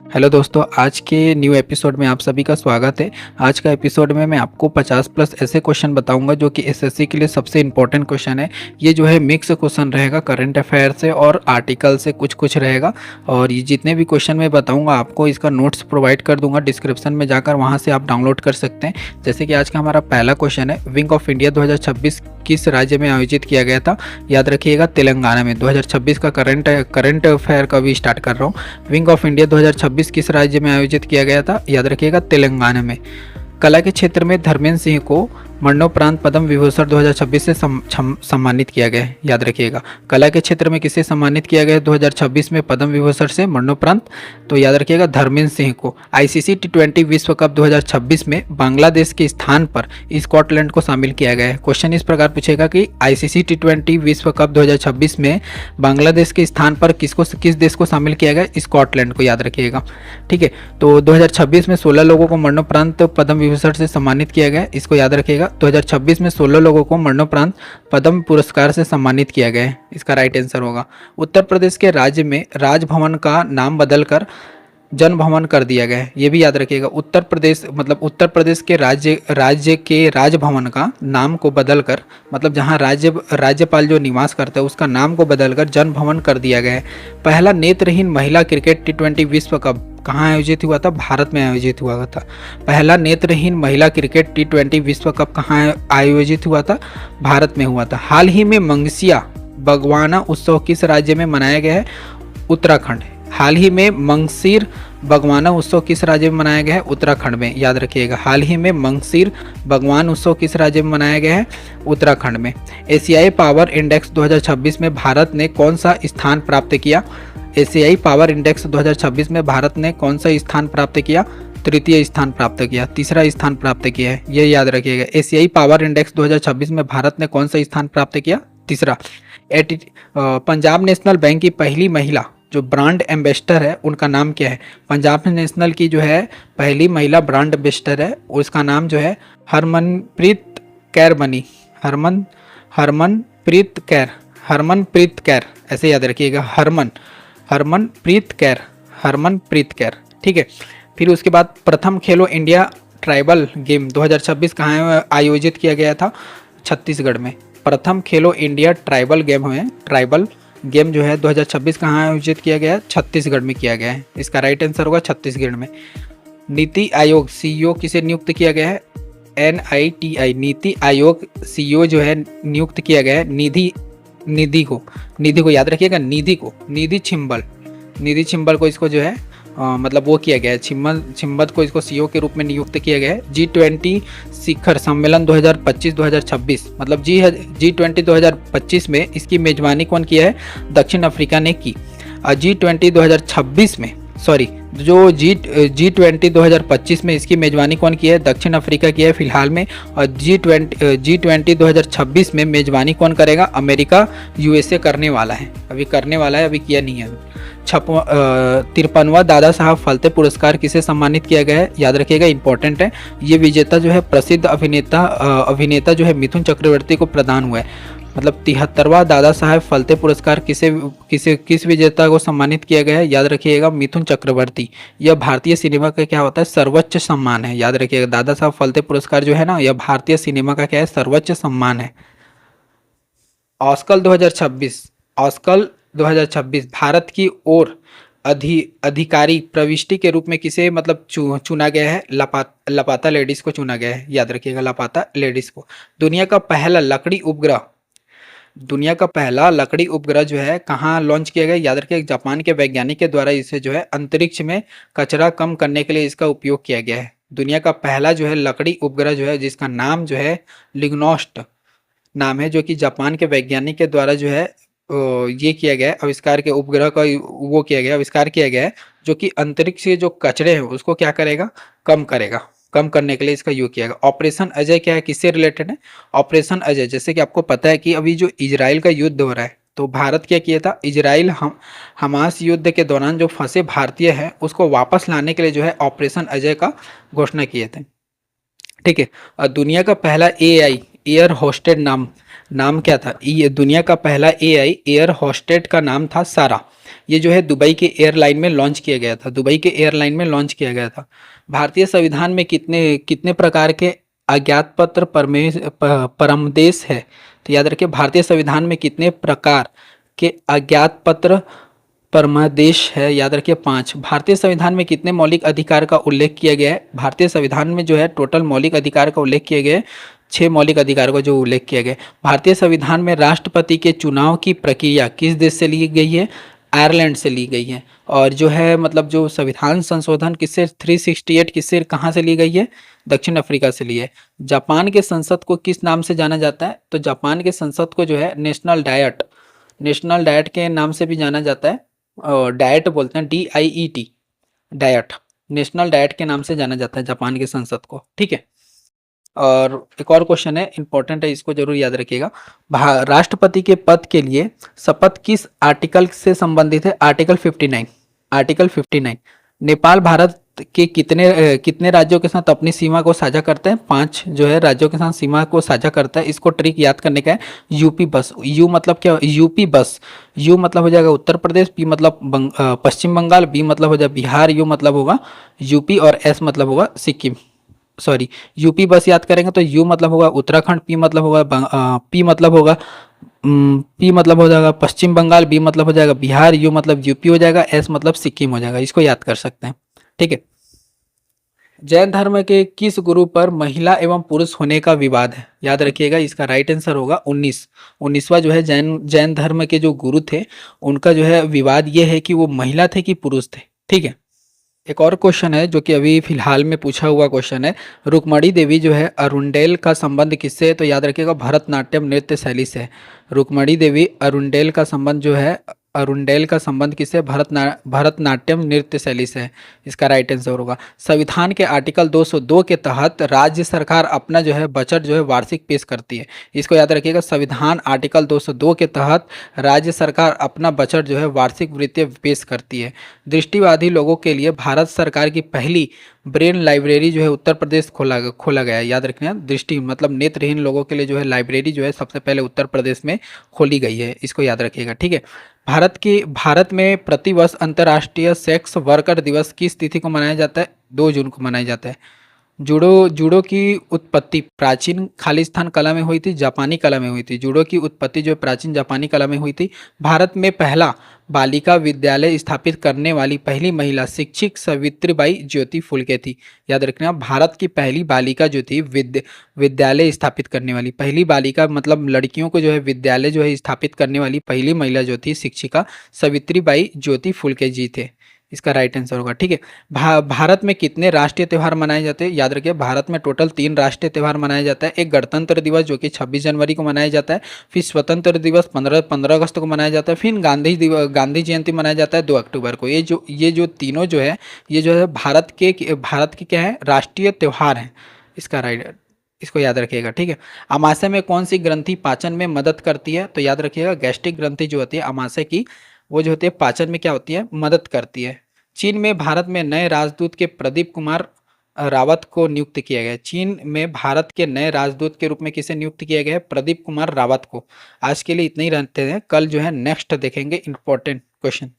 Hello दोस्तों, आज के न्यू एपिसोड में आप सभी का स्वागत है। आज का एपिसोड में मैं आपको 50 प्लस ऐसे क्वेश्चन बताऊंगा जो कि एसएससी के लिए सबसे इंपॉर्टेंट क्वेश्चन है। ये जो है मिक्स क्वेश्चन रहेगा, करंट अफेयर से और आर्टिकल से कुछ कुछ रहेगा। और ये जितने भी क्वेश्चन मैं बताऊंगा आपको इसका नोट्स प्रोवाइड कर दूंगा डिस्क्रिप्शन में जाकर, वहाँ से आप डाउनलोड कर सकते हैं। जैसे कि आज का हमारा पहला क्वेश्चन है, विंग ऑफ इंडिया 2026 किस राज्य में आयोजित किया गया था? याद रखिएगा, तेलंगाना में। 2026 का करंट अफेयर का भी स्टार्ट कर रहा हूँ। विंग ऑफ इंडिया 2026 किस राज्य में आयोजित किया गया था? याद रखिएगा, तेलंगाना में। कला के क्षेत्र में धर्मेंद्र सिंह को मरणोपरांत पद्म विभूषण 2026 से सम्मानित किया गया है। याद रखिएगा, कला के क्षेत्र में किसे सम्मानित किया गया है 2026 में पद्म विभूषण से मरणोपरांत? तो याद रखिएगा, धर्मेंद्र सिंह को। आईसीसी टी20 विश्व कप 2026 में बांग्लादेश के स्थान पर स्कॉटलैंड को शामिल किया गया है। क्वेश्चन इस प्रकार पूछेगा कि आईसीसी टी20 विश्व कप 2026 में बांग्लादेश के स्थान पर किस देश को शामिल किया गया? स्कॉटलैंड को। याद रखिएगा, ठीक है। तो 2026 में 16 लोगों को मरणोपरांत पद्म विभूषण से सम्मानित किया गया, इसको याद रखिएगा। 2026 में 16 लोगों को मरणोपरांत पद्म पुरस्कार से सम्मानित किया गया है, इसका राइट आंसर होगा। उत्तर प्रदेश के राज्य में राजभवन का नाम बदलकर जन भवन कर दिया गया है, ये भी याद रखिएगा। उत्तर प्रदेश के राज्य के राजभवन का नाम को बदलकर, मतलब जहां राज्यपाल जो निवास करता है उसका नाम को बदलकर जन भवन कर दिया गया है। पहला नेत्रहीन महिला क्रिकेट टी20 विश्व कप कहाँ आयोजित हुआ था? भारत में आयोजित हुआ था। पहला नेत्रहीन महिला क्रिकेट टी20 विश्व कप कहाँ आयोजित हुआ था? भारत में हुआ था। हाल ही में मंगसिया बगवाना उत्सव किस राज्य में मनाया गया है? उत्तराखंड। हाल ही में मंगसीर बगवाना उत्सव किस राज्य में मनाया गया है? उत्तराखंड में। याद रखिएगा, हाल ही में मंगसीर बगवान उत्सव किस राज्य में मनाया गया है? उत्तराखंड में। एशियाई पावर इंडेक्स 2026 में भारत ने कौन सा स्थान प्राप्त किया? एशियाई पावर इंडेक्स 2026 में भारत ने कौन सा स्थान प्राप्त किया? तृतीय स्थान प्राप्त किया, तीसरा स्थान प्राप्त किया है, ये याद रखिएगा। एशियाई पावर इंडेक्स 2026 में भारत ने कौन सा स्थान प्राप्त किया? तीसरा। पंजाब नेशनल बैंक की पहली महिला जो ब्रांड एम्बेसडर है उनका नाम क्या है? पंजाब नेशनल की जो है पहली महिला ब्रांड एम्बेसडर है, उसका नाम जो है हरमनप्रीत कौर बनी। हरमनप्रीत कौर, ऐसे याद रखिएगा, हरमनप्रीत कौर, ठीक है। फिर उसके बाद प्रथम खेलो इंडिया ट्राइबल गेम 2026 कहाँ आयोजित किया गया था? छत्तीसगढ़ में। प्रथम खेलो इंडिया ट्राइबल गेम जो है 2026 कहाँ आयोजित किया गया है? छत्तीसगढ़ में किया गया है, इसका राइट आंसर होगा छत्तीसगढ़ में। नीति आयोग सीईओ किसे नियुक्त किया गया है? NITI नीति आयोग सीईओ जो है नियुक्त किया गया है निधि को याद रखिएगा, निधि छिंबल को इसको जो है मतलब वो किया गया है, छिम्बद को इसको सीईओ के रूप में नियुक्त किया गया है। G20 शिखर सम्मेलन 2025-2026 मतलब G20 2025 में इसकी मेजबानी कौन किया है? दक्षिण अफ्रीका ने की। G20 2026 में जो G20 2025 में इसकी मेजबानी कौन की है? दक्षिण अफ्रीका की है फिलहाल में। और G20 2026 में मेजबानी कौन करेगा? अमेरिका USA करने वाला है, अभी किया नहीं है। 53वां दादा साहब फाल्के पुरस्कार किसे सम्मानित किया गया है? याद रखिएगा, इंपॉर्टेंट है। ये विजेता जो है प्रसिद्ध अभिनेता जो है मिथुन चक्रवर्ती को प्रदान हुआ है। मतलब 73वां दादा साहब फाल्के पुरस्कार किस विजेता को सम्मानित किया गया है? याद रखिएगा, मिथुन चक्रवर्ती। यह भारतीय सिनेमा का क्या होता है? सर्वोच्च सम्मान है, याद रखिएगा। दादा साहब फाल्के पुरस्कार जो है ना, यह भारतीय सिनेमा का क्या है? सर्वोच्च सम्मान है। ऑस्कर 2026 भारत की ओर अधिकारी प्रविष्टि के रूप में किसे मतलब चुना गया है? लापता लेडीज को चुना गया है, याद रखिएगा, लापता लेडीज को। दुनिया का पहला लकड़ी उपग्रह जो है कहाँ लॉन्च किया गया? याद रखिए, जापान के वैज्ञानिक के द्वारा इसे जो है अंतरिक्ष में कचरा कम करने के लिए इसका उपयोग किया गया है। दुनिया का पहला जो है लकड़ी उपग्रह जो है, जिसका नाम जो है लिग्नोस्ट नाम है, जो कि जापान के वैज्ञानिक के द्वारा जो है ये किया गया है, आविष्कार के उपग्रह का वो किया गया, आविष्कार किया गया है, जो कि अंतरिक्ष के जो कचरे हैं उसको क्या करेगा? कम करने के लिए इसका यूज किया गया। ऑपरेशन अजय क्या है? किससे रिलेटेड है? ऑपरेशन अजय, जैसे कि आपको पता है कि अभी जो इजराइल का युद्ध हो रहा है, तो भारत क्या किया था? इजराइल हमास युद्ध के दौरान जो फंसे भारतीय हैं उसको वापस लाने के लिए जो है ऑपरेशन अजय का घोषणा किए थे, ठीक है। और दुनिया का पहला AI एयर होस्टेड नाम क्या था? ये दुनिया का पहला एआई एयर होस्टेट का नाम था सारा। ये जो है दुबई के एयरलाइन में लॉन्च किया गया था, दुबई के एयरलाइन में लॉन्च किया गया था। भारतीय संविधान में कितने कितने प्रकार के अज्ञात पत्र परमदेश है? तो याद रखिए, भारतीय संविधान में कितने प्रकार के अज्ञात पत्र परमादेश है? याद रखिए 5। भारतीय संविधान में कितने मौलिक अधिकार का उल्लेख किया गया है? भारतीय संविधान में जो है टोटल मौलिक अधिकार का उल्लेख किया गया है 6 मौलिक अधिकारों का जो उल्लेख किया गया है। भारतीय संविधान में राष्ट्रपति के चुनाव की प्रक्रिया किस देश से ली गई है? आयरलैंड से ली गई है। और जो है मतलब जो संविधान संशोधन किससे 368 किससे कहाँ से ली गई है? दक्षिण अफ्रीका से ली है। जापान के संसद को किस नाम से जाना जाता है? तो जापान के संसद को जो है नेशनल डायट के नाम से भी जाना जाता है। डायट बोलते हैं, DIET, डायट, नेशनल डायट के नाम से जाना जाता है जापान के संसद को। ठीक है। और एक और क्वेश्चन है, इंपॉर्टेंट है, इसको जरूर याद रखिएगा। राष्ट्रपति के पद के लिए शपथ किस आर्टिकल से संबंधित है? आर्टिकल 59। आर्टिकल 59। नेपाल भारत के कितने राज्यों के साथ अपनी सीमा को साझा करते हैं? 5 जो है राज्यों के साथ सीमा को साझा करता है। इसको ट्रिक याद करने का है, यूपी बस। यू मतलब क्या? यूपी बस। यू मतलब हो जाएगा उत्तर प्रदेश, पी मतलब पश्चिम बंगाल, बी मतलब हो जाएगा बिहार, यू मतलब होगा यूपी और एस मतलब होगा सिक्किम। सॉरी, यूपी बस याद करेंगे तो यू मतलब होगा उत्तराखंड, पी मतलब होगा पी मतलब हो जाएगा पश्चिम बंगाल, बी मतलब हो जाएगा बिहार, यू मतलब यूपी हो जाएगा, एस मतलब सिक्किम हो जाएगा। इसको याद कर सकते हैं। ठीक है। जैन धर्म के किस गुरु पर महिला एवं पुरुष होने का विवाद है? याद रखिएगा, इसका राइट आंसर होगा 19वां जो है जैन धर्म के जो गुरु थे, उनका जो है विवाद ये है कि वो महिला थे कि पुरुष थे। ठीक है। एक और क्वेश्चन है जो कि अभी फिलहाल में पूछा हुआ क्वेश्चन है, रुक्मणी देवी जो है अरुंडेल का संबंध किससे है? तो याद रखिएगा भरतनाट्यम नृत्य शैली से है। रुक्मणी देवी अरुंडेल का संबंध जो है, अरुंडेल का संबंध किससे? भरतनाट्यम नृत्य शैली से है। इसका राइट आंसर होगा। संविधान के आर्टिकल 202 के तहत राज्य सरकार अपना जो है बजट जो है वार्षिक पेश करती है। इसको याद रखिएगा, संविधान आर्टिकल 202 के तहत राज्य सरकार अपना बजट जो है वार्षिक वित्तीय पेश करती है। दृष्टिबाधित लोगों के लिए भारत सरकार की पहली ब्रेन लाइब्रेरी जो है उत्तर प्रदेश खोला गया है। याद रखना, दृष्टि मतलब नेत्रहीन लोगों के लिए जो है लाइब्रेरी जो है सबसे पहले उत्तर प्रदेश में खोली गई है। इसको याद रखिएगा। ठीक है। भारत में प्रतिवर्ष अंतर्राष्ट्रीय सेक्स वर्कर दिवस किस तिथि को मनाया जाता है? 2 जून को मनाया जाता है। जूडो की उत्पत्ति प्राचीन खालिस्तान कला में हुई थी, जापानी कला में हुई थी। जूडो की उत्पत्ति जो प्राचीन जापानी कला में हुई थी। भारत में पहला बालिका विद्यालय स्थापित करने वाली पहली महिला शिक्षक सावित्रीबाई ज्योति फुले थी। याद रखना, भारत की पहली बालिका जो थी विद्यालय स्थापित करने वाली पहली बालिका मतलब लड़कियों को जो है विद्यालय जो है स्थापित करने वाली पहली महिला जो थी शिक्षिका सावित्रीबाई ज्योति फुले जी थे। इसका राइट आंसर होगा। ठीक है। भारत में कितने राष्ट्रीय त्यौहार मनाए जाते हैं? याद रखिए, भारत में टोटल 3 राष्ट्रीय त्यौहार मनाया जाता है। एक गणतंत्र दिवस जो कि 26 जनवरी को मनाया जाता है, फिर स्वतंत्र दिवस 15 अगस्त को मनाया जाता है, फिर गांधी जयंती मनाया जाता है 2 अक्टूबर को। ये जो तीनों जो है ये जो है भारत के क्या है? राष्ट्रीय त्यौहार हैं। इसको याद रखिएगा। ठीक है। अमाशय में कौन सी ग्रंथि पाचन में मदद करती है? तो याद रखिएगा, गैस्ट्रिक ग्रंथि जो होती है अमाशय की, वो जो होती है पाचन में क्या होती है? मदद करती है। चीन में भारत में नए राजदूत के प्रदीप कुमार रावत को नियुक्त किया गया है। चीन में भारत के नए राजदूत के रूप में किसे नियुक्त किया गया है? प्रदीप कुमार रावत को। आज के लिए इतना ही रहते हैं, कल जो है नेक्स्ट देखेंगे इंपॉर्टेंट क्वेश्चन।